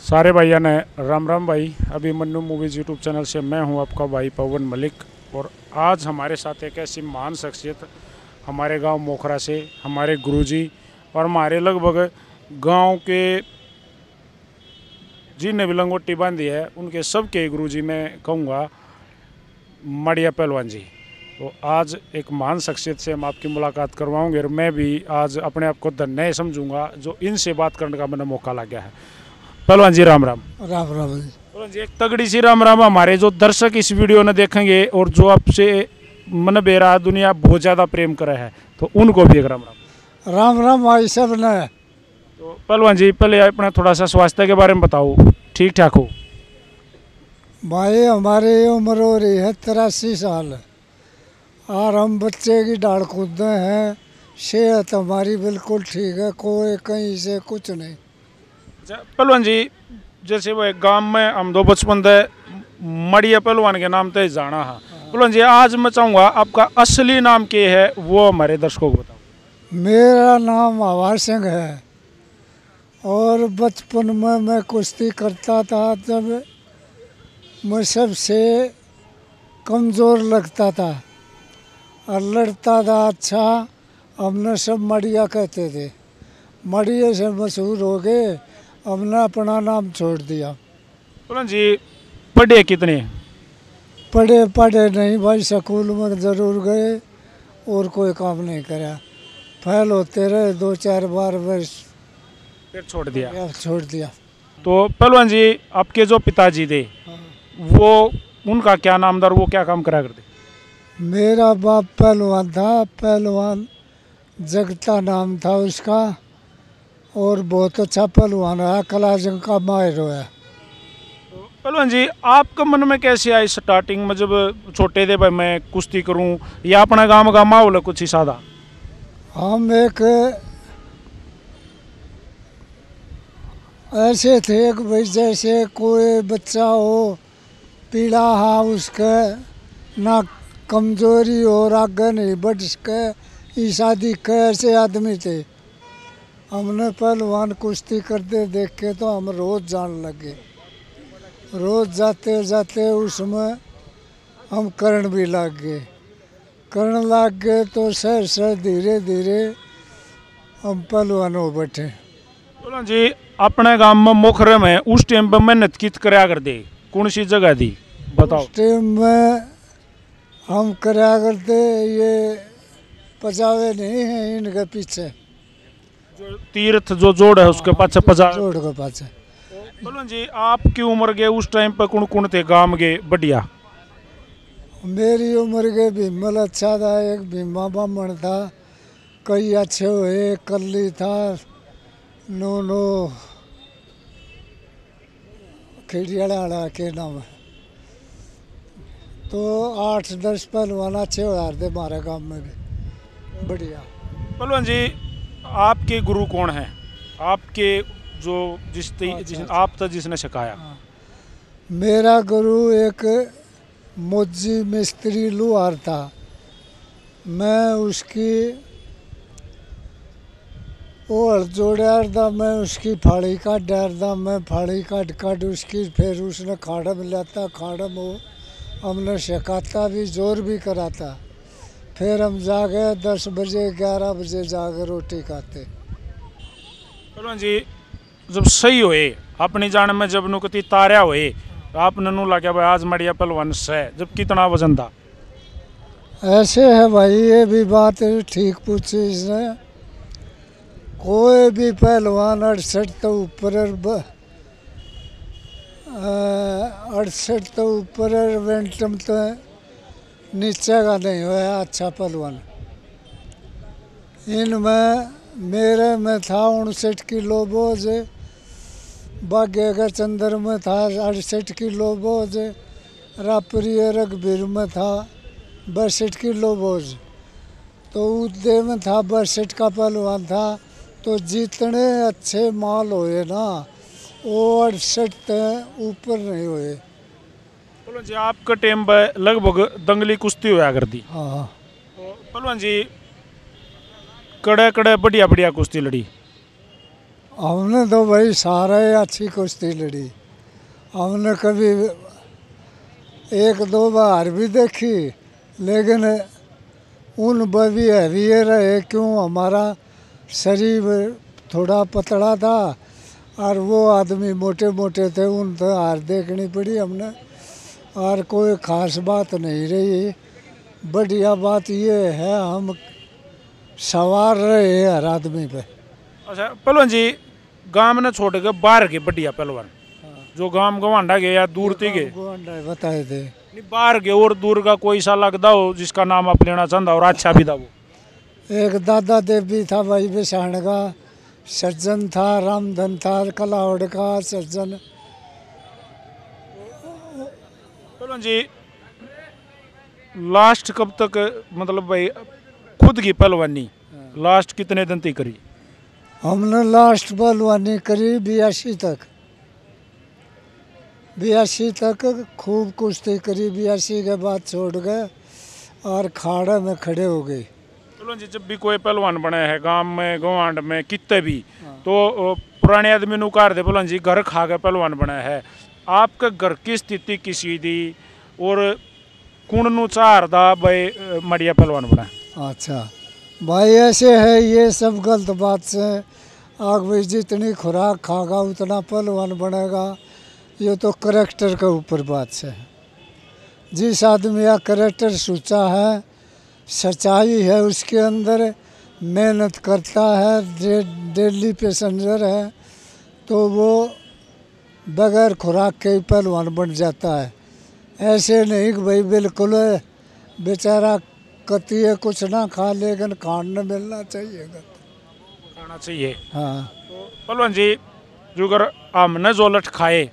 सारे भैया ने राम राम भाई। अभी मन्नू मूवीज़ यूट्यूब चैनल से मैं हूं आपका भाई पवन मलिक। और आज हमारे साथ एक ऐसी महान शख्सियत हमारे गांव मोखरा से, हमारे गुरुजी और हमारे लगभग गांव के जिन्हें भी लंगोटी बांधी है उनके सबके गुरुजी मैं कहूँगा मड़िया पहलवान जी। तो आज एक महान शख्सियत से हम आपकी मुलाकात करवाऊंगे और मैं भी आज अपने आप को धन्य समझूंगा जो इनसे बात करने का मैंने मौका लग गया है। पहलवान जी राम राम। राम राम जी। पहलवान जी एक तगड़ी सी राम राम। हमारे जो दर्शक इस वीडियो ने देखेंगे और जो आपसे मन बेरा दुनिया बहुत ज़्यादा प्रेम करे है तो उनको भी एक राम राम। राम राम भाई सब ने। तो पहलवान जी पहले अपना थोड़ा सा स्वास्थ्य के बारे में बताओ, ठीक ठाक हो? भाई हमारी उम्र हो रही है 83 साल और हम बच्चे की डाल कूदे हैं। सेहत हमारी बिल्कुल ठीक है, कोई कहीं से कुछ नहीं। पहलवान जी जैसे वो गांव में हम दो बचपन से मड़िया पहलवान के नाम से जाना है। पहलवान जी आज मैं चाहूँगा आपका असली नाम क्या है वो हमारे दर्शकों को बताओ। मेरा नाम आवाज सिंह है और बचपन में मैं कुश्ती करता था। जब मैं सबसे कमज़ोर लगता था और लड़ता था अच्छा, हमने सब मड़िया कहते थे। मड़िया से मशहूर हो गए, हमने अपना नाम छोड़ दिया। पहलवान जी पढ़े कितने? पढ़े पढ़े नहीं भाई, स्कूल में ज़रूर गए और कोई काम नहीं करा। फेल होते रहे 2-4 बार, बस फिर छोड़ दिया। छोड़ दिया। तो पहलवान जी आपके जो पिताजी थे वो उनका क्या नाम था, वो क्या काम करा करते? मेरा बाप पहलवान था, पहलवान जगता नाम था उसका और बहुत अच्छा पहलवान रहा, कलाजंग का माहिर हुआ। पहलवान जी आपका मन में कैसे आई स्टार्टिंग में जब छोटे थे भाई मैं कुश्ती करूं, या अपना गांव का माहौल है कुछ ही सादा? हम एक ऐसे थे कि भाई जैसे कोई बच्चा हो पीड़ा हा, उसका ना कमजोरी और आगे नहीं बढ़ सके, ये शादी के ऐसे आदमी थे। हमने पहलवान कुश्ती करते देख के तो हम रोज़ जाने लगे। रोज़ जाते जाते उसमें हम करण भी लग गए। करण लग गए तो सर सर धीरे धीरे हम पहलवान हो बैठे। पहलवान जी अपने गांव में मोखरे में उस टाइम पर मेहनत कित कराया करते, कौन सी जगह थी बताओ? उस टाइम में हम कराया करते ये पजावे नहीं है इनके पीछे, जो तीर्थ जो जोड़ है उसके पाछे पचा जोड़ के पाछे। पहलवान जी आपकी उम्र के उस टाइम पर कौन कौन थे गांव के बढ़िया? मेरी उम्र के भीमल अच्छा था, एक भीमा बामण था, कई अच्छे हुए, कल्ली था, नो खिड़ियाला के नाम है। तो 8-10 पहलवान अच्छे हो थे हमारे गांव में भी बढ़िया। पहलवान जी आपके गुरु कौन हैं? आपके जो आप था जिसने सिखाया? मेरा गुरु एक मोजी मिस्त्री लुहार था। मैं उसकी वो जोड़ा था, मैं उसकी फाड़ी काट डालता, मैं फाड़ी काट उसकी, फिर उसने खाड़ा में लाता, खाड़ा में वो हमने सिखाता भी, जोर भी कराता। फिर हम जाके 10 बजे 11 बजे जाकर रोटी खाते। पहलवान जी जब सही हुए अपनी जान में, जब नुकती तारा हुए आपने नू लगा भाई आज मड़िया पहलवान से, जब कितना वजन था? ऐसे है भाई, ये भी बात ठीक पूछी इसने। कोई भी पहलवान 68 तो ऊपर 68 तो ऊपर वेंटम तो नीचे का नहीं हुआ अच्छा पहलवान। इनमें मेरे में था 59 किलो बोझ, भाग्य का चंद्र में था 68 किलो बोझ, रापरिय रघबीर में था 62 किलो बोझ, तो उदय में था 62 का पहलवान था। तो जितने अच्छे माल हुए ना वो 68 ऊपर नहीं हुए। पहलवान जी आपका टाइम पर लगभग दंगली कुश्ती हुआ करती। हाँ। तो पहलवान जी कड़े कड़े बढ़िया बढ़िया कुश्ती लड़ी? हमने तो भाई सारा ही अच्छी कुश्ती लड़ी। हमने कभी एक दो बार भी देखी, लेकिन उन भी हैवी रहे, क्यों हमारा शरीर थोड़ा पतला था और वो आदमी मोटे मोटे थे, उन तो हार देखनी पड़ी हमने। और कोई खास बात नहीं रही। बढ़िया बात ये है हम सवार रहे हर आदमी पे। अच्छा पहलवान जी, गांव ने छोड़ के बाहर के बढ़िया पहलवान जो गांव गवांडा गए या दूर थी गए, बताए थे नहीं बाहर के और दूर का कोई सा लगता हो जिसका नाम आप लेना चाहता और अच्छा भी था वो? एक दादा देवी था भाई बिसाण का, सज्जन था, रामधन था, कलावड़ का सज्जन। पहलवान जी लास्ट कब तक, मतलब भाई खुद की पहलवानी लास्ट कितने दिन तक करी? हमने लास्ट पहलवानी करी 82 तक। 82 तक खूब कुश्ती करी। 82 के बाद छोड़ गए और खाड़ा में खड़े हो गए। पहलवान जी जब भी कोई पहलवान बने है गांव में गवांड में कितने भी, तो पुराने आदमी नु कार दे पहलवान जी घर खा के पहलवान बने है। आपके घर की स्थिति किसी दी और कुण नु चार दा भाई मड़िया पहलवान बना? अच्छा भाई ऐसे है, ये सब गलत बात से। आग भाई जितनी खुराक खागा उतना पहलवान बनेगा, ये तो करेक्टर के ऊपर बात है। जिस आदमी का करेक्टर सोचा है, सच्चाई है उसके अंदर, मेहनत करता है, डेली पैसेंजर है, तो वो बगैर खुराक के ही पहलवान बन जाता है। ऐसे नहीं कि भाई बिल्कुल बेचारा कती है कुछ ना खा, लेकिन खाना मिलना चाहिए, खाना चाहिए। हाँ। तो पहलवान जी जो अगर हमने जो लट खाए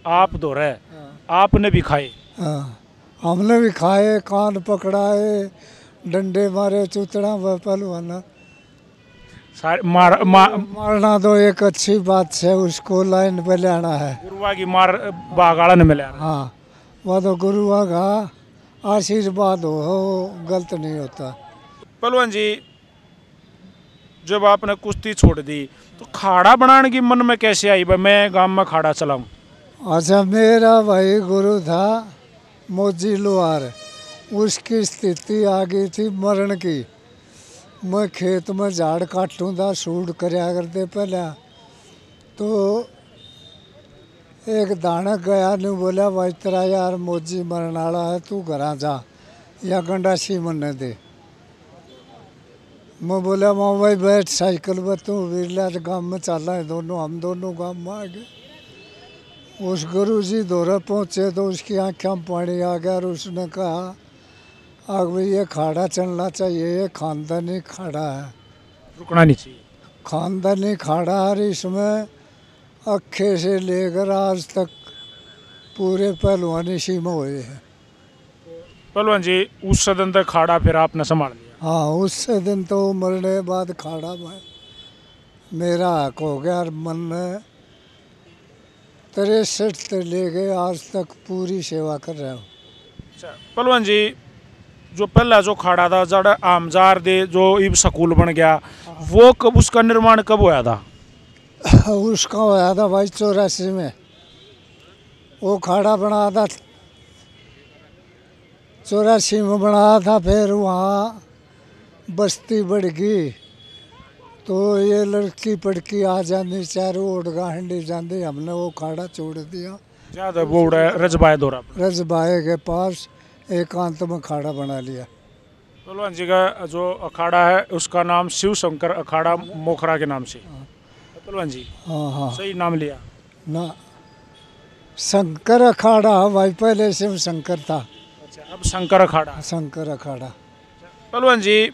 आप दो रहे, आपने भी खाए? हाँ हमने भी खाए, कान पकड़ाए, डंडे मारे, चूतड़ा व पहलवाना सारे मारना तो एक अच्छी बात है, उसको लाइन पे लाना है। गुरुआ की मार बागाड़ा ने मिला। हाँ वह तो गुरुआ का आशीर्वाद हो, गलत नहीं होता। पहलवान जी जब आपने कुश्ती छोड़ दी तो खाड़ा बनाने की मन में कैसे आई भाई मैं गांव में खाड़ा चलाऊं? अच्छा मेरा भाई गुरु था मोजी लोहार, उसकी स्थिति आ गई थी मरण की। मैं खेत में झाड़ काटूँ था, सूट करया करते पहले। तो एक दानक गया ने बोला भाई तेरा यार मोजी मरण वाला है, तू घरा जा या गंडासी मन दे। मैं बोला माँ भाई बैठ साइकिल पर, तू वीरला गाँव में चला है, दोनों हम दोनों गाँव में आ गए। उस गुरु जी दौरे पहुँचे तो उसकी आँखों में पानी आ गया और उसने कहा आग भाई ये खाड़ा चलना चाहिए, ये खानदानी खाड़ा है, रुकना नहीं चाहिए। खानदानी खाड़ा है, इसमें अक्खे से लेकर आज तक पूरे पहलवानी सीमा हुए हैं। पहलवान जी उस सदन तक खाड़ा फिर आपने संभाल लिया? हाँ उससे दिन तो मरने बाद खाड़ा में मेरा हक हो गया और मन में 63 से लेके आज तक पूरी सेवा कर रहा हूँ। अच्छा पहलवान जी जो पहला जो खाड़ा था जड़ आमजार दे जो इब स्कूल बन गया, वो कब उसका निर्माण कब हुआ था? उसका होया था भाई 84 में। वो खाड़ा बना था 84 में बना था। फिर वहाँ बस्ती बढ़ गई तो ये लड़की पड़की आ जाती, चारों ओढ़गा हंडी जाती, हमने वो खाड़ा छोड़ दिया। ज्यादा वो रजबाए दौरा रजबाए के पास एकांत में खाड़ा बना लिया। पहलवान जी का जो अखाड़ा है उसका नाम शिव शंकर अखाड़ा मोखरा के नाम से। पहलवान जी हाँ हाँ सही नाम लिया ना, शंकर अखाड़ा भाई, पहले शिव शंकर था। अच्छा अब शंकर अखाड़ा। शंकर अखाड़ा। पहलवान जी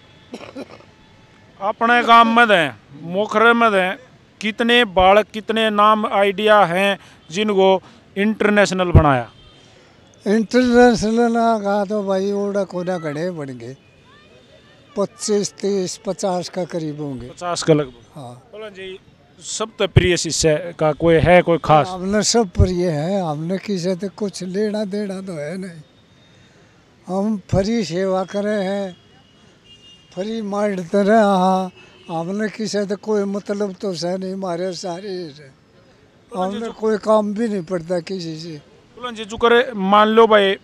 अपने गांव में दें मोखरे में दें कितने बालक कितने नाम आइडिया हैं जिनको इंटरनेशनल बनाया? इंटरनेशनल का तो भाई ओडा कोना घड़े बन गए, 25 30 50 का करीब होंगे। 50 का लगभग। हाँ पहलवान जी सबसे प्रिय शिष्य का कोई है कोई खास? हमने सब प्रिय है, हमने किसी से कुछ लेना देना तो है नहीं। हम फ्री सेवा करे हैं, फ्री माइंड तरह। हाँ हमने किसी से कोई मतलब तो है नहीं, हमारे सारे है। हमने कोई काम भी नहीं पड़ता किसी से। पहलवान जी जो करे मान लो भाई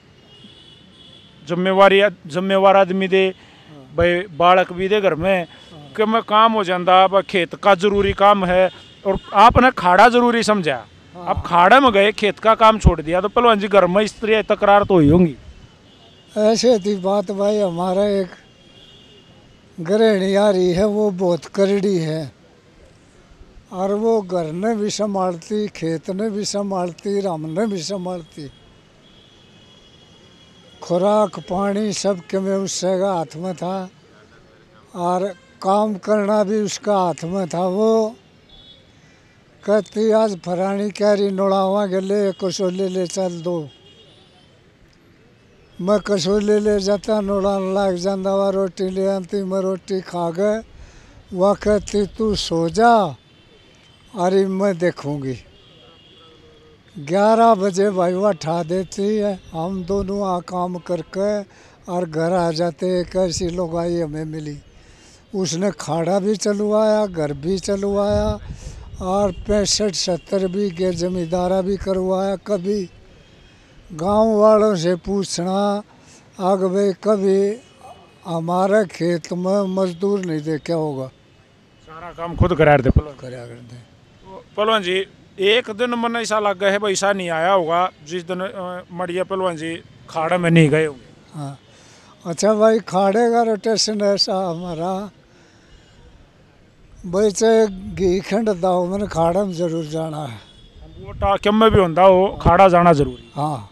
जिम्मेवार आदमी दे भाई बालक भी दे घर में कि मैं काम हो जाता, भाई खेत का जरूरी काम है और आपने खाड़ा जरूरी समझा, अब खाड़ा में गए खेत का काम छोड़ दिया, तो पहलवान जी घर में स्त्री तकरार तो हुई होंगी। ऐसे थी बात भाई। हमारा एक गृहिणी आ रही है, वो बहुत करड़ी है और वो घर ने भी संभालती, खेत ने भी संभालती, हमने भी संभालती। खुराक पानी सब के में उससे हाथ में था और काम करना भी उसका हाथ में था। वो कहती आज फरानी कैरी नोड़ावा गले कसोले ले चल दो। मैं कसोले ले जाता, नोड़ान लग जाता, वह रोटी ले आती, मैं रोटी खा गए। वह कहती तू सो जा अरे मैं देखूंगी। 11 बजे भाई वह उठा देती है, हम दोनों काम करके और घर आ जाते। एक ऐसी लुगाई हमें मिली, उसने खाड़ा भी चलवाया, घर भी चलवाया और 65-70 बीघे जमींदारा भी करवाया। कभी गांव वालों से पूछना आग भाई कभी हमारे खेत में मजदूर नहीं देखा होगा, सारा काम खुद करा रहे थे पहलवान। कराया करते। पहलवान जी एक दिन मन ऐसा लग गया है भाई ऐसा नहीं आया होगा जिस दिन मड़िया पहलवान जी खाड़ा में नहीं गए होंगे। हाँ अच्छा भाई, खाड़े का रोटेशन ऐसा हमारा भाई, चाहे घी खंड दाओ मैंने खाड़ा में जरूर जाना है। वो टाक्यम में भी होता हो खाड़ा जाना जरूरी। हाँ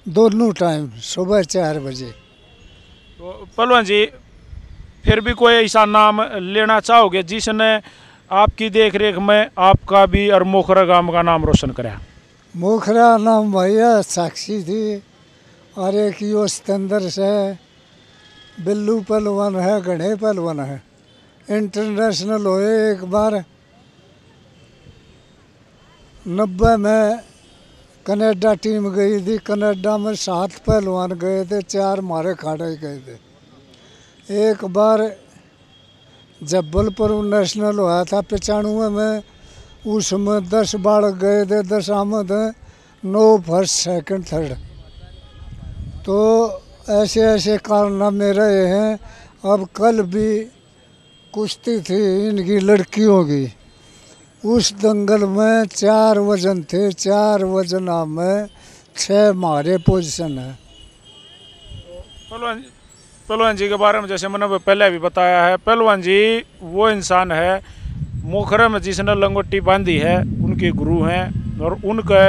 दोनों टाइम सुबह 4 बजे। तो पहलवान जी फिर भी कोई ऐसा नाम लेना चाहोगे जिसने आपकी देख रेख में आपका भी और मोखरा गांव का नाम रोशन कराया? मोखरा नाम भैया साक्षी थी और एक यो सिकंदर से बिल्लू पहलवान है, गणे पहलवान है, इंटरनेशनल हुए एक बार 90 में। कनाडा टीम गई थी, कनाडा में 7 पहलवान गए थे, 4 मारे खाड़े ही गए थे। एक बार जबलपुर नेशनल हुआ था 95 में, उसमें 10 बालक गए थे, 10 आमद 9 फर्स्ट सेकंड थर्ड। तो ऐसे ऐसे कारनामे रहे हैं। अब कल भी कुश्ती थी इनकी लड़कियों की, उस दंगल में 4 वजन थे, 4 वजन में 6 मारे पोजीशन है। पहलवान जी के बारे में जैसे मैंने पहले भी बताया है, पहलवान जी वो इंसान है मोखरा में जिसने लंगोटी बांधी है उनके गुरु हैं और उनके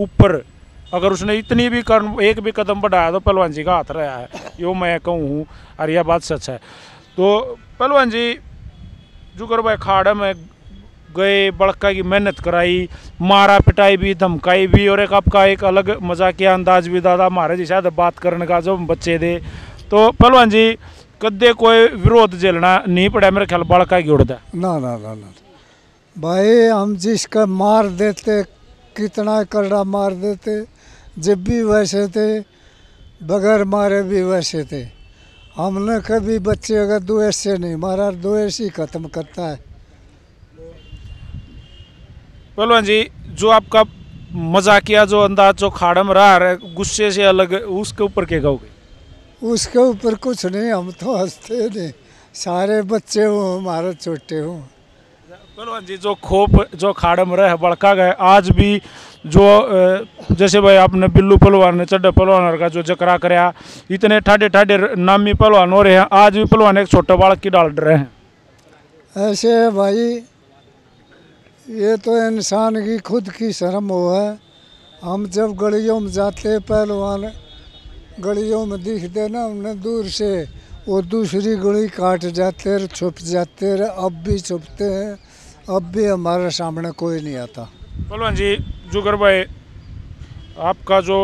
ऊपर अगर उसने इतनी भी एक भी कदम बढ़ाया तो पहलवान जी का हाथ रहा है, यो मैं कहूँ और यह बात सच है। तो पहलवान जी जुगर भाई खाड़ा में गए, बड़का की मेहनत कराई, मारा पिटाई भी, धमकाई भी और एक आपका एक अलग मजाकिया अंदाज भी दादा हमारे जैसा बात करने का जो बच्चे दे। तो पहलवान जी कदे कोई विरोध झेलना नहीं पड़ा मेरे ख्याल बड़का की उड़दा? ना ना ना ना भाई, हम जिसका मार देते कितना करड़ा मार देते, जब भी वैसे थे बगैर मारे भी वैसे थे। हमने कभी बच्चे अगर द्वेष से नहीं मारा, द्वेष ही खत्म करता है। पहलवान जी जो आपका मजाकिया जो अंदाज जो खाड़ा में रहा है गुस्से से अलग, उसके ऊपर क्या कहोगे? उसके ऊपर कुछ नहीं, हम तो हंसते नहीं, सारे बच्चे हो हमारे छोटे हो। पहलवान जी जो खोप जो खाड़ा में रहे बड़का गए आज भी जो जैसे भाई आपने बिल्लू पहलवान ने चड्डा पहलवान का जो जकरा कराया, इतने ठाडे ठाडे नामी पहलवान हो रहे हैं, आज भी पहलवान एक छोटे बालक की डाल रहे हैं। ऐसे है भाई, ये तो इंसान की खुद की शर्म हो है। हम जब गलियों में जाते पहलवान गलियों में दिखते ना, हमने दूर से वो दूसरी गली काट जाते रहे, छुप जाते रहे, अब भी छुपते हैं, अब भी हमारे सामने कोई नहीं आता। पहलवान जी जुगर भाई आपका जो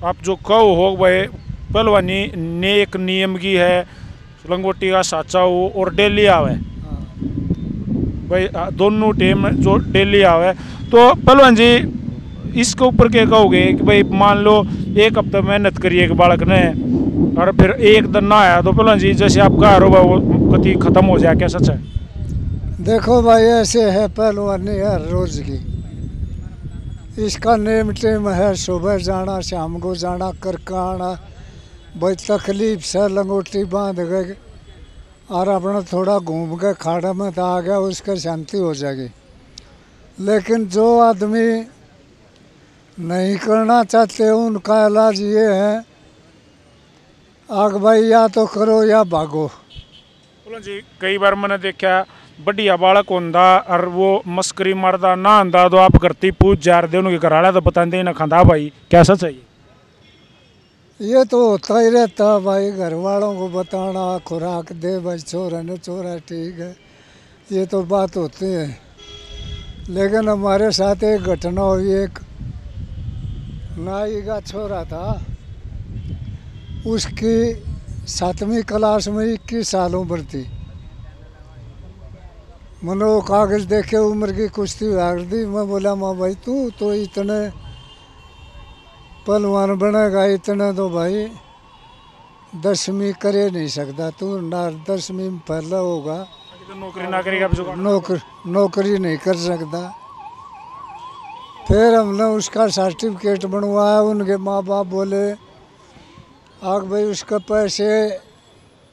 आप जो कहो हो भाई पहलवानी ने एक नियम की है, लंगोटी का साचा हो और डेली आवे भाई, दोनों टीम जो डेली आवे। तो पहलवान जी इसके ऊपर क्या कहोगे कि भाई मान लो एक हफ्ता मेहनत करिए एक बालक ने और फिर एक दिन ना आया तो पहलवान जी जैसे आप कह रहे हो वो कति खत्म हो जाए, क्या सच है? देखो भाई ऐसे है पहलवानी हर रोज की। इसका नेम टेम है सुबह जाना शाम को जाना करके आना। भाई तकलीफ से लंगोटी बांध गए और अपना थोड़ा घूम के खाड़ा में तो आ गया उसका शांति हो जाएगी। लेकिन जो आदमी नहीं करना चाहते उनका इलाज ये है आग भाई या तो करो या भागो। बोलो जी कई बार मैंने देखा बढ़िया बालक होंदा और वो मस्करी मारदा ना आंदा तो आप करती पूछ जा रहे उनके घर वाला तो बताते ना खांदा भाई क्या सच है ये तो होता ही रहता भाई, घर वालों को बताना खुराक दे भाई छोरा ने छोरा ठीक है, ये तो बात होती है। लेकिन हमारे साथ एक घटना हुई, एक नाई का छोरा था, उसकी 7वीं क्लास में 21 साल उम्र थी। मैंने वो कागज देखे उम्र की कुश्ती भाग दी। मैं बोला माँ भाई तू तो इतने पहलवान बनेगा, इतना तो भाई 10वीं करे नहीं सकता तू, ना 10वीं में पहला होगा तो नौकरी ना करेगा नौकरी नहीं कर सकता। फिर हमने उसका सर्टिफिकेट बनवाया। उनके माँ बाप बोले आग भाई उसका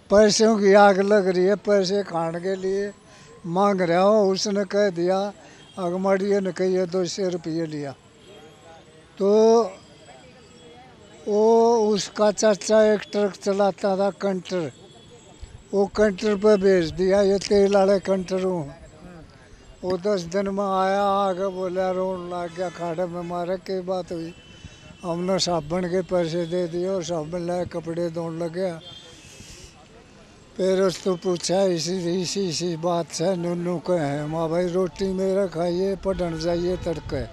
पैसों की आग लग रही है, पैसे खाने के लिए मांग रहा हो। उसने कह दिया अगमाड़िए ने कही 200 रुपये लिया। तो वो उसका चाचा एक ट्रक चलाता था कंटर, वो कंटर पे भेज दिया, ये तेल वाले कंटर हूँ। वो 10 दिन में आया, आगे बोला रोन लग गया खाड़े में, मारे की बात हुई। हमने साबुन के पैसे दे दिए और साबुन लाए कपड़े धोने लग गया। फिर उसको पूछा इसी बात से नूनू के हैं माँ भाई रोटी मेरा खाइए पढ़ने जाइए तड़के,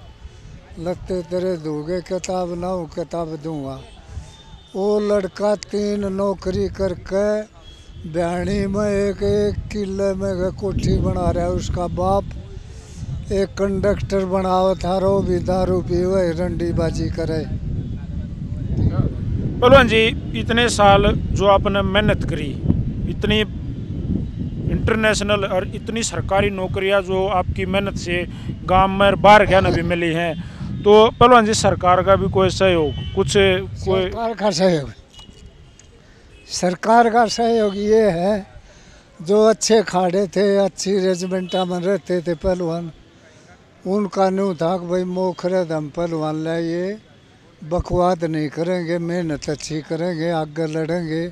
लगते तेरे दूंगे किताब ना हो किताब दूंगा। वो लड़का 3 नौकरी करके बयानी में एक किले में कोठी बना रहा है। उसका बाप एक कंडक्टर बनावा था, रो भी दारू पीवे रंडीबाजी करे। पहलवान जी इतने साल जो आपने मेहनत करी, इतनी इंटरनेशनल और इतनी सरकारी नौकरियां जो आपकी मेहनत से गांव में बाहर गया भी मिली हैं, तो पहलवान जी सरकार का भी कोई सहयोग कुछ कोई सरकार का सहयोग ये है जो अच्छे खाड़े थे, अच्छी रेजिमेंटा में रहते थे पहलवान, उनका न्यू था कि भाई मोखरे दम पहलवान लाइए, बकवाद नहीं करेंगे, मेहनत अच्छी करेंगे, आगे लड़ेंगे।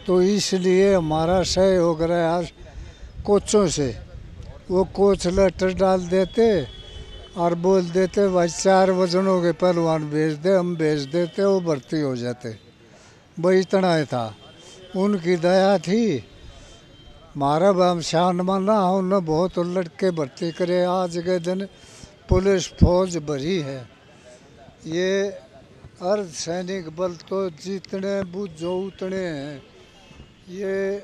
तो इसलिए हमारा सहयोग रहा कोचों से। वो कोच लेटर डाल देते और बोल देते भाई 4 वजनों के पहलवान भेज दे, हम भेज देते, वो भर्ती हो जाते। भाई इतना ही था, उनकी दया थी। हमारा हम शान माना, उन्होंने बहुत लड़के भर्ती करे। आज के दिन पुलिस फौज भरी है। ये अर्धसैनिक बल तो जितने बुझो उतने हैं। ये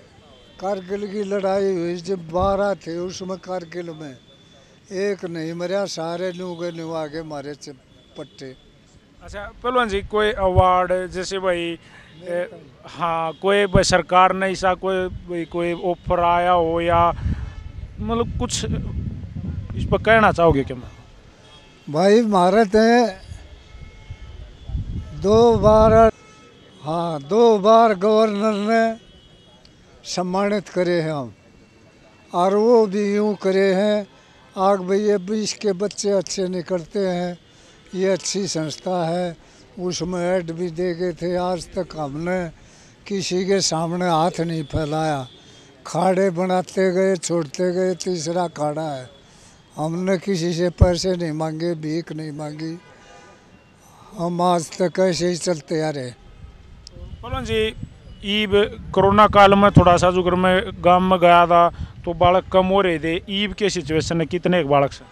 कारगिल की लड़ाई हुई जब 12 थे, उसमें कारगिल में एक नहीं मरा, सारे नुगे नु आगे मारे पट्टे। अच्छा पहलवान जी कोई अवार्ड जैसे भाई हाँ कोई भाई सरकार ने ऐसा कोई ऑफर आया हो या मतलब कुछ इस पर कहना चाहोगे क्या? मैं भाई भारत है 2 बार, हाँ 2 बार गवर्नर ने सम्मानित करे हैं हम, और वो भी यूँ करे हैं आग भाई ये 20 के बच्चे अच्छे निकलते हैं, ये अच्छी संस्था है, उसमें ऐड भी दे गए थे। आज तक हमने किसी के सामने हाथ नहीं फैलाया, खाड़े बनाते गए छोड़ते गए। तीसरा खाड़ा है, हमने किसी से पैसे नहीं मांगे, भीख नहीं मांगी, हम आज तक ऐसे ही चलते आ रहे। पहलवान जी ईब कोरोना काल में थोड़ा सा जो मैं गांव में गया था तो बालक कम हो रहे थे, ईब के सिचुएशन में कितने बालक से?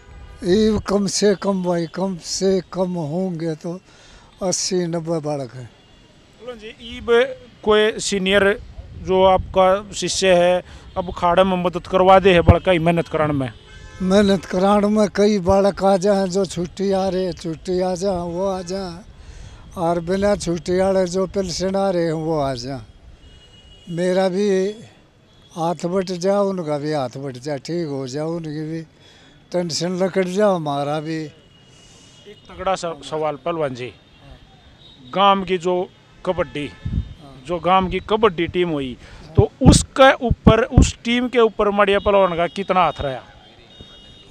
ईब कम से कम भाई, कम से कम होंगे तो 80-90 बालक है। पहलवान जी ईब कोई सीनियर जो आपका शिष्य है अब खाड़े में मदद करवा दे है बड़का ही मेहनत कराने में? मेहनत कराने में कई बालक आ जाए जो छुट्टी आ रहे छुट्टी आ जाए वो आ जाए, और बिना छुट्टी वाले जो पेंशन आ रहे हैं वो आ जाए। मेरा भी हाथ बट जा उनका भी हाथ बट जा, ठीक हो जा उनकी भी, टेंशन लकड़ जा हमारा भी। एक तगड़ा सवाल पहलवान जी, गांव की जो कबड्डी, जो गांव की कबड्डी टीम हुई, तो उसके ऊपर, उस टीम के ऊपर मड़िया पहलवान का कितना हाथ रहा?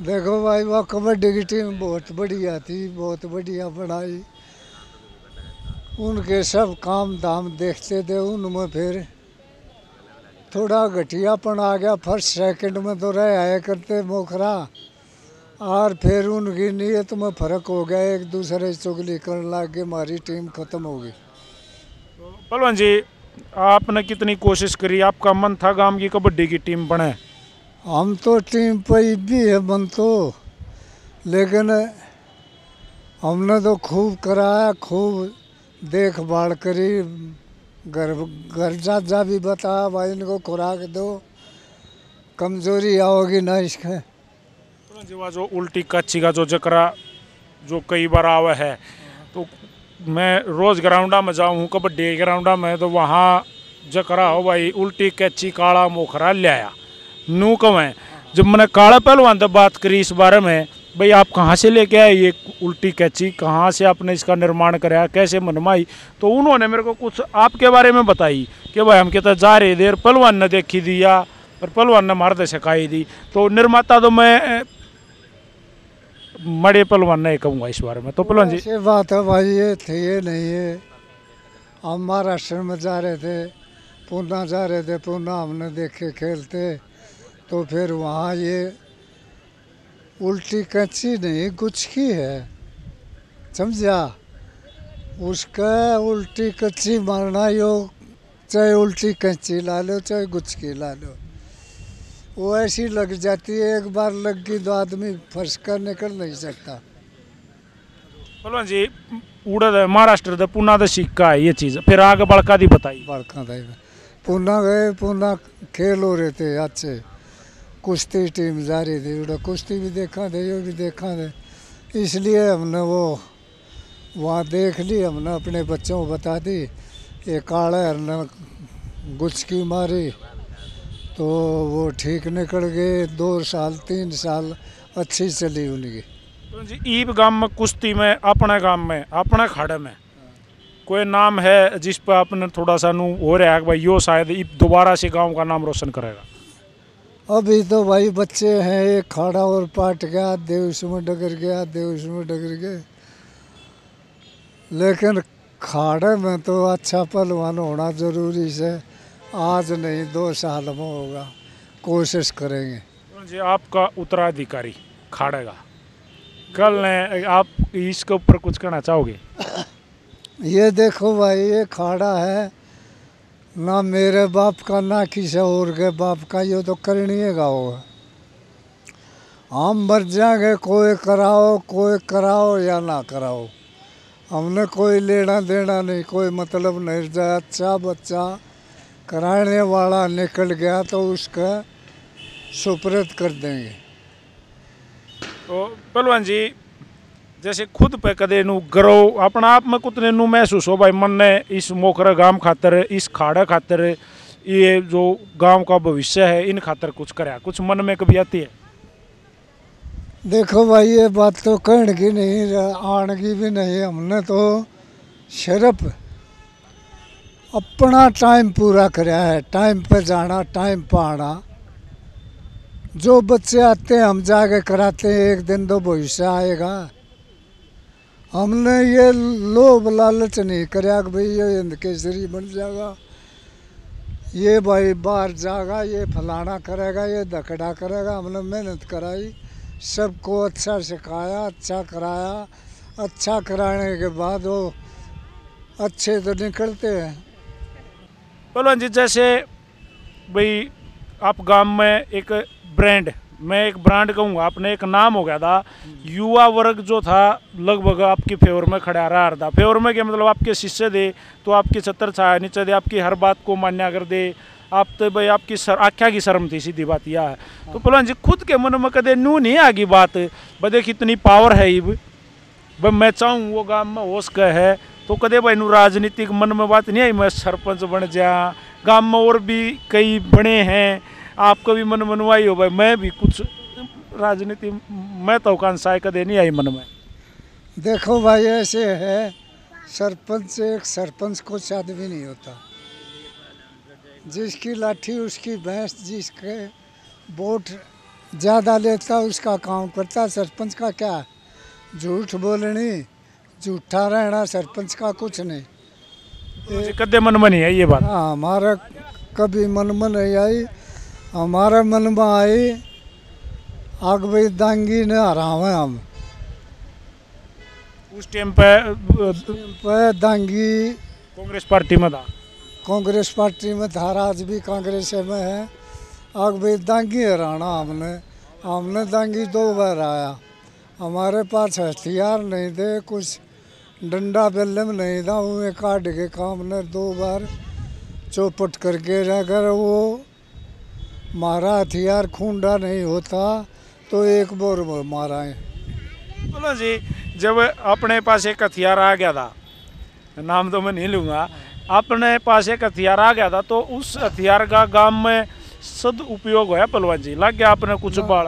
देखो भाई वह कबड्डी की टीम बहुत बढ़िया थी, बहुत बढ़िया बनाई, उनके सब काम धाम देखते थे, उनमें फिर थोड़ा घटियापन आ गया, फर्स्ट सेकंड में तो रह आया करते मोखरा, और फिर उनकी नीयत में फर्क हो गया, एक दूसरे से चुगली करने लग गए, हमारी टीम खत्म हो गई। पहलवान जी, आपने कितनी कोशिश करी, आपका मन था गांव की कबड्डी की टीम बने? हम तो टीम पे भी है मन तो, लेकिन हमने तो खूब कराया, खूब देखभाल करी, घर घर जा भी बताया भाई इनको खुराक दो, कमजोरी आओगी ना इसके। जी, वह जो उल्टी कच्ची का जो जकरा जो कई बार आवा है, तो मैं रोज ग्राउंडा में जाऊँ हूँ, कबड्डी ग्राउंडा में, तो वहाँ जकरा हो भाई उल्टी कच्ची काला मोखरा ले आया नू कमें। जब मैंने काला पहलवान से बात करी इस बारे में, भाई आप कहाँ से लेके आए ये उल्टी कैची, कहाँ से आपने इसका निर्माण कराया, कैसे मनमाई, तो उन्होंने मेरे को कुछ आपके बारे में बताई कि भाई हम कहते जा रहे देर पहलवान ने देखी दी या और पहलवान ने मार दे सिखाई दी। तो निर्माता तो मैं मड़े पहलवान नहीं कहूँगा इस बारे में। तो पहलवान जी, ऐसी बात है भाई, ये थे ये नहीं है। हम महाराष्ट्र में जा रहे थे, पूना जा रहे थे, पूना हमने देखे खेलते, तो फिर वहाँ ये उल्टी कच्ची नहीं गुचकी है, समझा, उसका उल्टी कच्ची मारना, यो चाहे उल्टी कच्ची ला लो चाहे गुचकी ला लो, वो ऐसी लग जाती है, एक बार लग गई तो आदमी फंस कर निकल नहीं सकता। पहलवान जी, उड़द महाराष्ट्र दे पूना दे सिक्का है ये चीज़, फिर आगे बड़का दी बताई। बड़का था पूना गए, पूना खेल हो रहे थे अच्छे, कुश्ती टीम जा रही थी, उड़ा कुश्ती भी देखा थे, ये भी देखा थे, इसलिए हमने वो वहाँ देख ली, हमने अपने बच्चों को बता दी, ये काला हमने गुचकी मारी तो वो ठीक निकल गए, 2 साल 3 साल अच्छी चली उनकी। तो जी, ईब गांव में कुश्ती में, अपने गांव में, अपने खाड़े में कोई नाम है जिस पर आपने थोड़ा सा नू हो रहा है कि भाई यो शायद ईब दोबारा से गांव का नाम रोशन करेगा? अभी तो भाई बच्चे हैं, एक खाड़ा और पाट गया, देव उसमें डगर गया, देव उसमें डगर गए, लेकिन खाड़े में तो अच्छा पहलवान होना जरूरी है, आज नहीं 2 साल में होगा, कोशिश करेंगे। तो जी, आपका उत्तराधिकारी खाड़ेगा कल ने, आप इसके ऊपर कुछ कहना चाहोगे? ये देखो भाई, ये खाड़ा है ना मेरे बाप का ना किसी और के बाप का, ये तो करनीगा होगा, हम मर जाएंगे, कोई कराओ या ना कराओ, हमने कोई लेना देना नहीं, कोई मतलब नहीं, जाए अच्छा बच्चा कराने वाला निकल गया तो उसका सुपुर्द कर देंगे। तो पहलवान जी, जैसे खुद पे कदे नू गर्व अपना आप में कुतने नू महसूस हो भाई मन ने इस मोखरा गांव खातर, इस खाड़ा खातर, ये जो गांव का भविष्य है इन खातर कुछ कराया, कुछ मन में कभी आती है? देखो भाई, ये बात तो कहने की नहीं, आने की भी नहीं, हमने तो सिर्फ अपना टाइम पूरा कराया है, टाइम पे जाना, टाइम पे आना, जो बच्चे आते हैं हम जाके कराते हैं, एक दिन तो भविष्य आएगा। हमने ये लोभ लालच नहीं कराया कि भाई ये हिंद केसरी बन जाएगा, ये भाई बाहर जाएगा, ये फलाना करेगा, ये धकड़ा करेगा, हमने मेहनत कराई, सबको अच्छा सिखाया, अच्छा कराया, अच्छा कराने के बाद वो अच्छे तो निकलते हैं। पहलवान जी, जैसे भाई आप गांव में एक ब्रांड, मैं एक ब्रांड कहूँगा, आपने एक नाम हो गया था, युवा वर्ग जो था लगभग आपकी फेवर में खड़ा रहा था, फेवर में क्या मतलब आपके शिष्य दे तो आपकी छत्र छाया नीचे दे, आपकी हर बात को मान्या कर दे, आप तो भाई आपकी आख्या की शर्म थी, सीधी बात यह है। तो पहलवान जी, खुद के मन में कदे नू नहीं आगी बात, भाई कितनी पावर है इब, भाई मैं चाहूँ वो गाँव में होश का है, तो कदे भाई नू राजनीतिक मन में बात नहीं आई मैं सरपंच बन जा, गाँव में और भी कई बने हैं, आपको भी मन मनवाई हो भाई, मैं भी कुछ राजनीति मैं तो कांसाय कदे नहीं आई मन में। देखो भाई ऐसे है, सरपंच एक सरपंच कुछ आदमी नहीं होता। जिसकी लाठी उसकी भैंस, जिसके वोट ज़्यादा लेता उसका काम करता। सरपंच का क्या, झूठ बोलनी, झूठा रहना, सरपंच का कुछ नहीं। मुझे कदे मन में नहीं है ये बात। हाँ, हमारा कभी मन में नहीं आई। हमारे मन में आई आग भाई दांगी ने हरावे हम। उस टाइम पे दांगी कांग्रेस पार्टी में था। कांग्रेस पार्टी में था, आज भी कांग्रेस में है। आग भाई दांगी हराना हमने दांगी 2 बार आया। हमारे पास हथियार नहीं थे, कुछ डंडा बेलम नहीं था, उन्हें काट के काम ने 2 बार चौपट करके अगर वो मारा हथियार खूंडा नहीं होता तो 1 बोर मारा है। बोलो जी, जब अपने पास एक हथियार आ गया था, नाम तो मैं नहीं लूँगा, अपने पास एक हथियार आ गया था तो उस हथियार का गांव में सदुपयोग होया पहलवान जी, लग गया आपने कुछ बाढ़।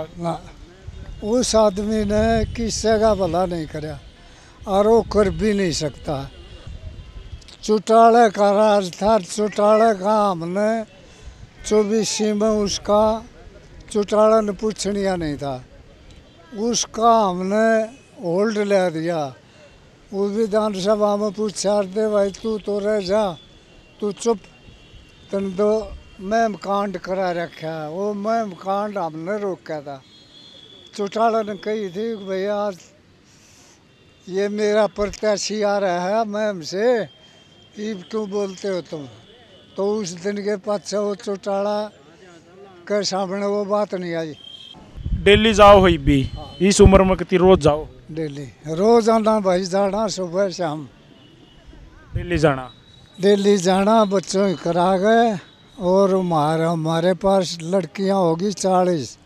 उस आदमी ने किसी का भला नहीं करा और वो कर भी नहीं सकता। चौटाले का राज था, चौटाले का हमने 24 में उसका चौटाला ने पूछनिया नहीं था, उसका हमने होल्ड ले दिया। वो विधानसभा में पूछा दे भाई तू तो रह जा, तू चुप, तन तो मैम कांड करा रखा। वो मैम कांड हमने रोका था। चौटाला ने कही थी भैया ये मेरा प्रत्याशी आ रहा है मैम से, ये क्यों बोलते हो तुम। तो उस दिन के पास वो चौटाला के सामने वो बात नहीं आई। डेली जाओ हुई भी इस उम्र में कितनी रोज जाओ? डेली रोज आना भाई, जाना सुबह शाम, डेली जाना। बच्चों ही करा गए और हमारे पास लड़कियां होगी 40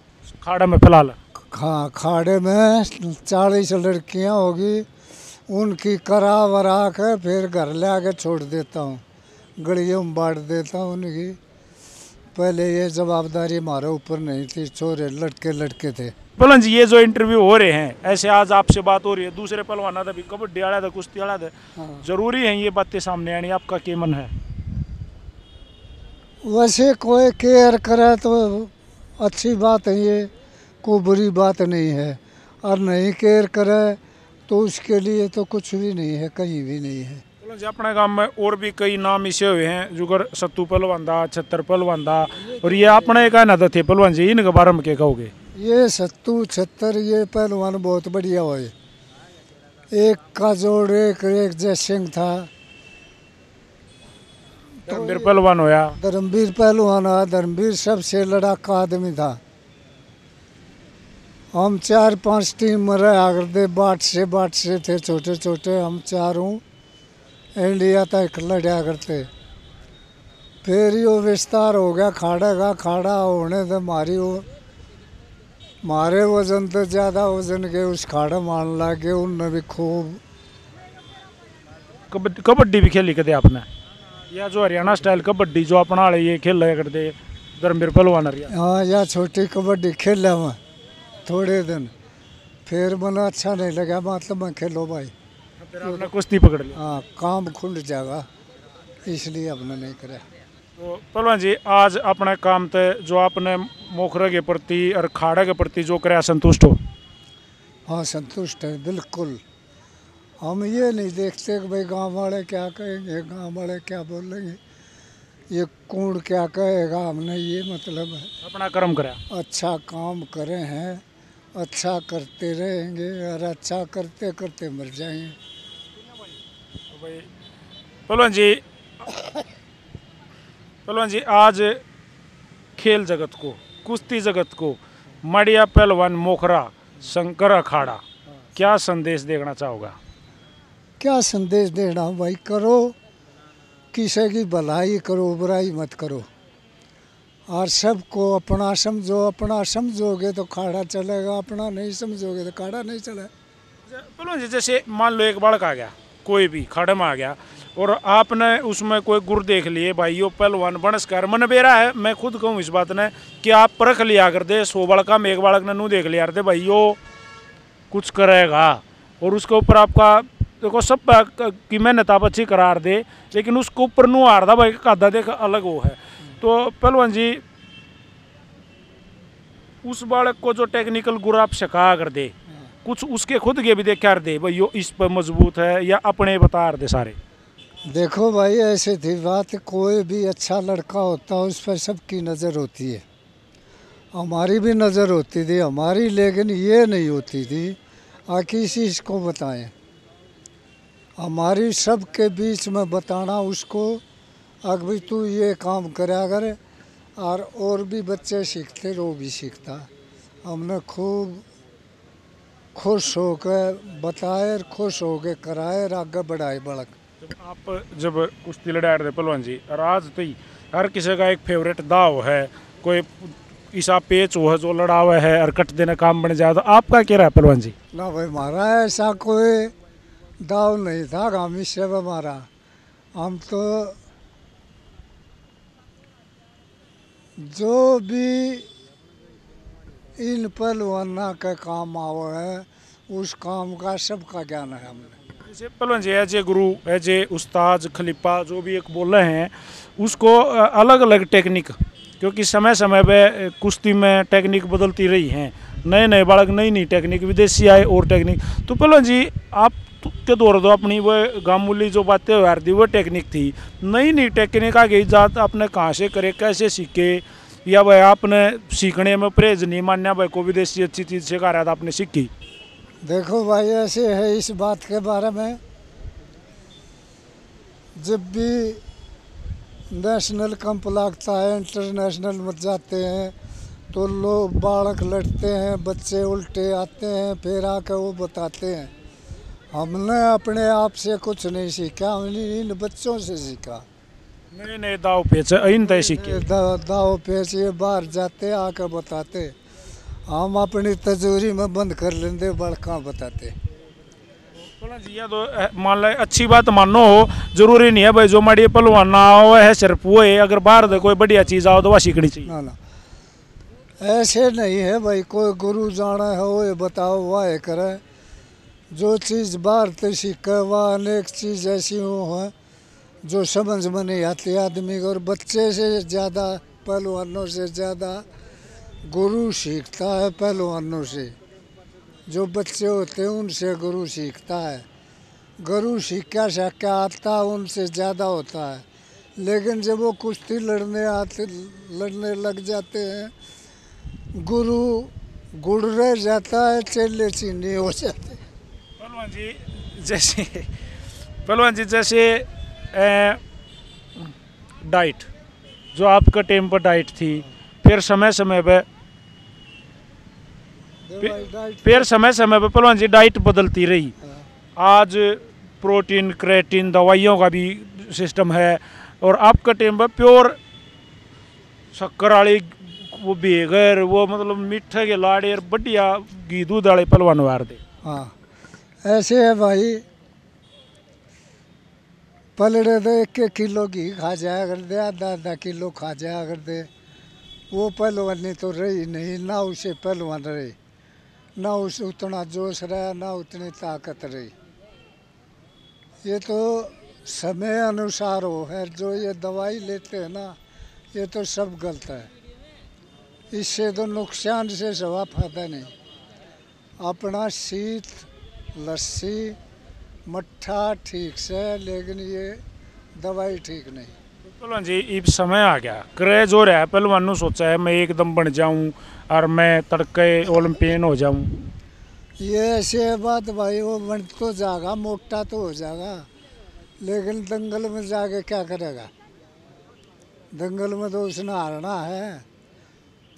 खाड़ा में फिलहाल। हाँ, खाड़े में 40 लड़कियां होगी, उनकी करा वरा के फिर घर ले आके छोड़ देता हूँ, गलियों में बांट देता हूँ उनकी। पहले ये जवाबदारी हमारे ऊपर नहीं थी, छोरे लड़के थे। पहलवान जी, ये जो इंटरव्यू हो रहे हैं, ऐसे आज आपसे बात हो रही है, दूसरे पहलवान था भी, कबड्डी वाला था, कुश्ती वाला था, जरूरी है ये बातें सामने आनी, आपका क्या मन है? वैसे कोई केयर करे तो अच्छी बात है, ये कोई बुरी बात नहीं है, और नहीं केयर करे तो उसके लिए तो कुछ भी नहीं है, कहीं भी नहीं है। जी, अपने गांव में और भी कई नाम इसे हुए हैं, जुगर सत्तू पहलवान था, 76 पहलवान था, और ये अपने का ना थे पहलवान जी, इनके बारे में क्या कहोगे? ये सत्तू 76 ये पहलवान बहुत बढ़िया हुए। एक का जोड़ एक जय सिंह था, धर्मवीर पहलवान होया, धर्मवीर पहलवान हुआ। धर्मवीर सबसे लड़ाका आदमी था। हम 4-5 टीम में रहा करते, बाट से थे छोटे छोटे, हम चारों इंडिया तक लड़ा करते। फिर यो विस्तार हो गया खाड़ा का, खाड़ा होने से मारे वजन तो ज़्यादा वजन के उस खाड़ा मान लगे, उनने भी खूब कबड्डी भी खेली कदे आपने? या जो हरियाणा स्टाइल कबड्डी जो अपना ये खेल रहे करते धर्मवीर पहलवान? हाँ, या छोटी कबड्डी खेला मैं थोड़े दिन, फिर मैंने अच्छा नहीं लगा, मतलब मैं खेलो भाई, फिर आपने कुश्ती पकड़ ली? हाँ, काम खुल जाएगा, इसलिए हमने नहीं करा। तो पहलवान जी, आज अपने काम थे जो आपने मोखरे के प्रति और खाड़े के प्रति जो कराया, संतुष्ट हो? हाँ, संतुष्ट है बिल्कुल। हम ये नहीं देखते कि भाई गांव वाले क्या कहेंगे, गांव वाले क्या बोलेंगे, ये कौन क्या कहेगा, हमने ये मतलब है अपना कर्म कराया, अच्छा काम करे हैं, अच्छा करते रहेंगे और अच्छा करते करते मर जाएंगे। पहलवान जी आज खेल जगत को, कुश्ती जगत को, माड़िया पहलवान मोखरा शंकर अखाड़ा क्या संदेश देना चाहोगा? क्या संदेश देना भाई, करो किसी की भलाई करो, बुराई मत करो, और सबको अपना समझो। अपना समझोगे तो खाड़ा चलेगा, अपना नहीं समझोगे तो खाड़ा नहीं चलेगा। पहलवान जी, जैसे मान लो एक बालक आ गया, कोई भी खाड़े में आ गया, और आपने उसमें कोई गुर देख लिए भाई यो पहलवान बनस्कार मन बेरा है। मैं खुद कहूँ इस बात ने कि आप परख लिया कर दे 100 बालका में एक बालक ने नू देख लिया करते भाई यो कुछ करेगा, और उसके ऊपर आपका देखो सब की मेहनत आप अच्छी करार दे, लेकिन उसके ऊपर नू हार दा भाई कादा देख अलग वो है। तो पहलवान जी उस बालक को जो टेक्निकल गुर आप सिखा कर दे, कुछ उसके खुद के भी देखा दे भाई यो इस पर मजबूत है या अपने बता दे सारे। देखो भाई ऐसे थी बात, कोई भी अच्छा लड़का होता है उस पर सबकी नज़र होती है, हमारी भी नज़र होती थी हमारी, लेकिन ये नहीं होती थी किसी इसको बताएं। हमारी सबके बीच में बताना उसको अगर तू ये काम करा कर, और भी बच्चे सीखते वो भी सीखता। हमने खूब खुश होकर बताए, खुश होकर कराए, आगे बढ़ाए बालक। जब कुश्ती लड़ा रहे पहलवान जी, राज तो हर किसी का एक फेवरेट दाव है, कोई ईसा पेच हो जो लड़ा हुआ है और कट देना काम बन जाए, तो आपका क्या रहा पहलवान जी? ना भाई हमारा ऐसा कोई दाव नहीं था हमेशा हमारा, हम तो जो भी इन पहलवाना का काम आवा है उस काम का सबका ज्ञान है हमने। जैसे पहलवान जी as a Guru, as a उस्ताद, खलीफा जो भी एक बोल रहे हैं, उसको अलग अलग टेक्निक, क्योंकि समय समय पे कुश्ती में टेक्निक बदलती रही हैं, नए नए बालक नई नई टेक्निक विदेशी आए और टेक्निक। तो पहलवान जी आप के दौर दो अपनी वो गामूली जो बातें व्यवहार दी वो टेक्निक थी, नई नई टेक्निक आ गई, जात आपने कहाँ से करे, कैसे सीखे, या भाई आपने सीखने में परहेज नहीं मानना, भाई को विदेशी अच्छी चीज़ सिखा रहा था आपने सीखी? देखो भाई ऐसे है इस बात के बारे में, जब भी नेशनल कैंप लगता है, इंटरनेशनल में जाते हैं तो लोग बालक लड़ते हैं, बच्चे उल्टे आते हैं, फिर आकर वो बताते हैं। हमने अपने आप से कुछ नहीं सीखा, हमने इन बच्चों से सीखा। नए नए दाव पेच इन तय सीखे, दाव पेच ये बाहर जाते आकर बताते, हम अपनी तजूरी में बंद कर लेंगे, बड़का बताते। जी तो मान लो अच्छी बात मानो हो, जरूरी नहीं है भाई जो माड़ी पहलवान ना हो है सिर्फ वो है, अगर बाहर दे कोई बढ़िया चीज़ आओ तो वह सीखनी चाहिए। ना ना ऐसे नहीं है भाई, कोई गुरु जाना है वो ये बताओ वह करे, जो चीज़ बाहर से सीखे वह अनेक चीज़ ऐसी हो है जो समझ में नहीं आती आदमी को, और बच्चे से ज़्यादा पहलवानों से ज़्यादा गुरु सीखता है पहलवानों से। जो बच्चे होते हैं उनसे गुरु सीखता है, गुरु सीखा सीखा आता उनसे ज़्यादा होता है, लेकिन जब वो कुश्ती लड़ने लग जाते हैं, गुरु गुड़ रह जाता है, चेले चीनी हो जाते। पहलवान जी जैसे डाइट जो आपका टाइम पर डाइट थी, फिर समय समय पे पहलवान जी डाइट बदलती रही, आज प्रोटीन क्रेटीन दवाइयों का भी सिस्टम है, और आपका टाइम पर प्योर शक्कर वाली वो बेगर वो मतलब मीठे के लाड़े और बढ़िया घी दूध वाले पहलवान वार दे। हाँ ऐसे है भाई, पलड़े तो 1-1 किलो घी खा जाया कर दे, आधा किलो खा जाया कर दे, वो पहलवानी तो रही नहीं, ना उसे पहलवान रही, ना उस उतना जोश रहा, ना उतनी ताकत रही। ये तो समय अनुसार हो है, जो ये दवाई लेते हैं ना ये तो सब गलत है, इससे तो नुकसान से सवा फायदा नहीं। अपना शीत लस्सी मट्ठा ठीक से, लेकिन ये दवाई ठीक नहीं। पहलवान जी इब समय आ गया, क्रेज हो रहा है, पहलवान सोचा है मैं एकदम बन जाऊं और मैं तड़के ओलंपियन हो जाऊं। ये ऐसे बात भाई, वो बन तो जाएगा, मोटा तो हो जाएगा, लेकिन दंगल में जाके क्या करेगा? दंगल में तो उसने हारना है,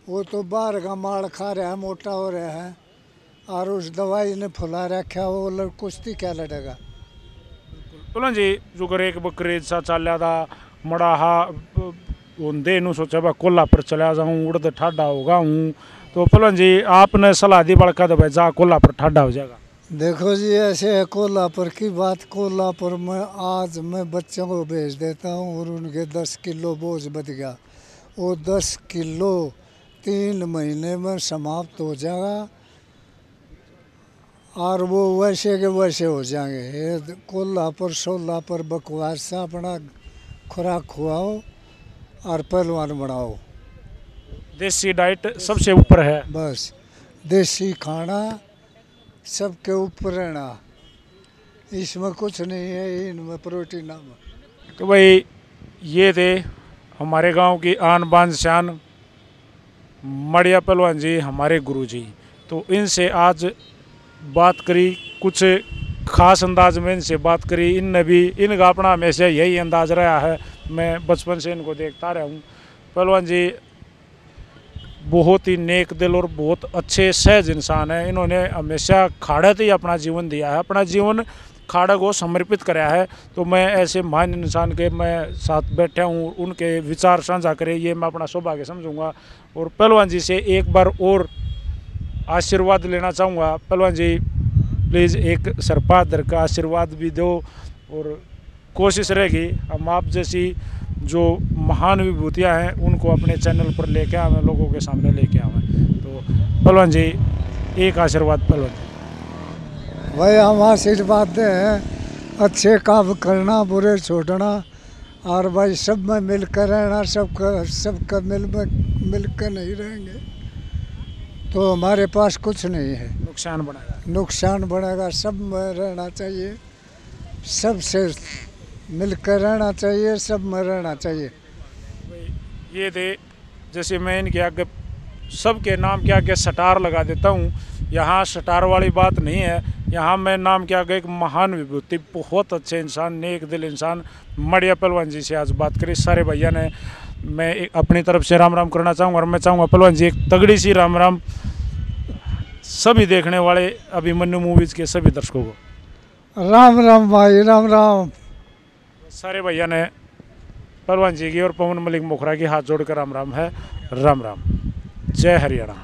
वो तो बाहर का माल खा रहा है, मोटा हो रहा है, और उस दवाई ने फुला रखा, वो कुश्ती क्या लड़ेगा? पहलवान जी जो करे एक बकरीद सा चलिया था मड़ा हा होंदे नू सोचा भाई कोल्हा पर चला जाऊँ, उड़द ठाडा होगा हूँ, तो पहलवान जी आपने सलाह दी बड़का तो भाई जा कोल्हा पर ठाडा हो जाएगा। देखो जी, ऐसे है कोल्हापुर की बात। कोल्हापुर में आज मैं बच्चों को भेज देता हूँ और उनके 10 किलो बोझ बच गया। वो 10 किलो 3 महीने में समाप्त हो जाएगा और वो वैसे के वैसे हो जाएंगे। ये कोल्हापुर सोलापुर बकवास से अपना खुराक खुआओ और पहलवान बनाओ। देसी डाइट सबसे ऊपर है। बस देसी खाना सबके ऊपर रहना, इसमें कुछ नहीं है, इनमें प्रोटीन में। तो भाई ये थे हमारे गांव की आन बान शान मड़िया पहलवान जी, हमारे गुरुजी। तो इनसे आज बात करी, कुछ खास अंदाज में इनसे बात करी। इनने भी, इनका अपना हमेशा यही अंदाज रहा है, मैं बचपन से इनको देखता रहा हूँ। पहलवान जी बहुत ही नेक दिल और बहुत अच्छे सहज इंसान है। इन्होंने हमेशा खाड़क ही अपना जीवन दिया है, अपना जीवन खाड़क को समर्पित कराया है। तो मैं ऐसे महान इंसान के मैं साथ बैठा हूँ, उनके विचार साझा करें, ये मैं अपना सौभाग्य समझूंगा। और पहलवान जी से एक बार और आशीर्वाद लेना चाहूँगा। पहलवान जी प्लीज़ एक सरपादर का आशीर्वाद भी दो, और कोशिश रहेगी हम आप जैसी जो महान विभूतियाँ हैं उनको अपने चैनल पर लेके आवें, लोगों के सामने लेके आवें। तो पहलवान जी एक आशीर्वाद। पहलवान जी भाई हम आशीर्वाद दें, अच्छे काम करना, बुरे छोड़ना, और भाई सब में मिलकर रहना। सबका मिलकर नहीं रहेंगे तो हमारे पास कुछ नहीं है, नुकसान बढ़ेगा। सब में रहना चाहिए, सबसे मिलकर रहना चाहिए, सब में रहना चाहिए। ये थे, जैसे मैं इनके आगे सबके नाम के आगे सटार लगा देता हूँ। यहाँ सटार वाली बात नहीं है, यहाँ मैं नाम के आगे एक महान विभूति, बहुत अच्छे इंसान, नेक दिल इंसान मड़िया पहलवान जी से आज बात करी। सारे भैया ने मैं अपनी तरफ से राम राम करना चाहूँगा। और मैं चाहूँगा पहलवान जी एक तगड़ी सी राम राम सभी देखने वाले अभिमन्यु मूवीज के सभी दर्शकों को। राम राम भाई, राम राम। सारे भैया ने पहलवान जी की और पवन मलिक मोखरा की हाथ जोड़कर राम राम है। राम राम। जय हरियाणा।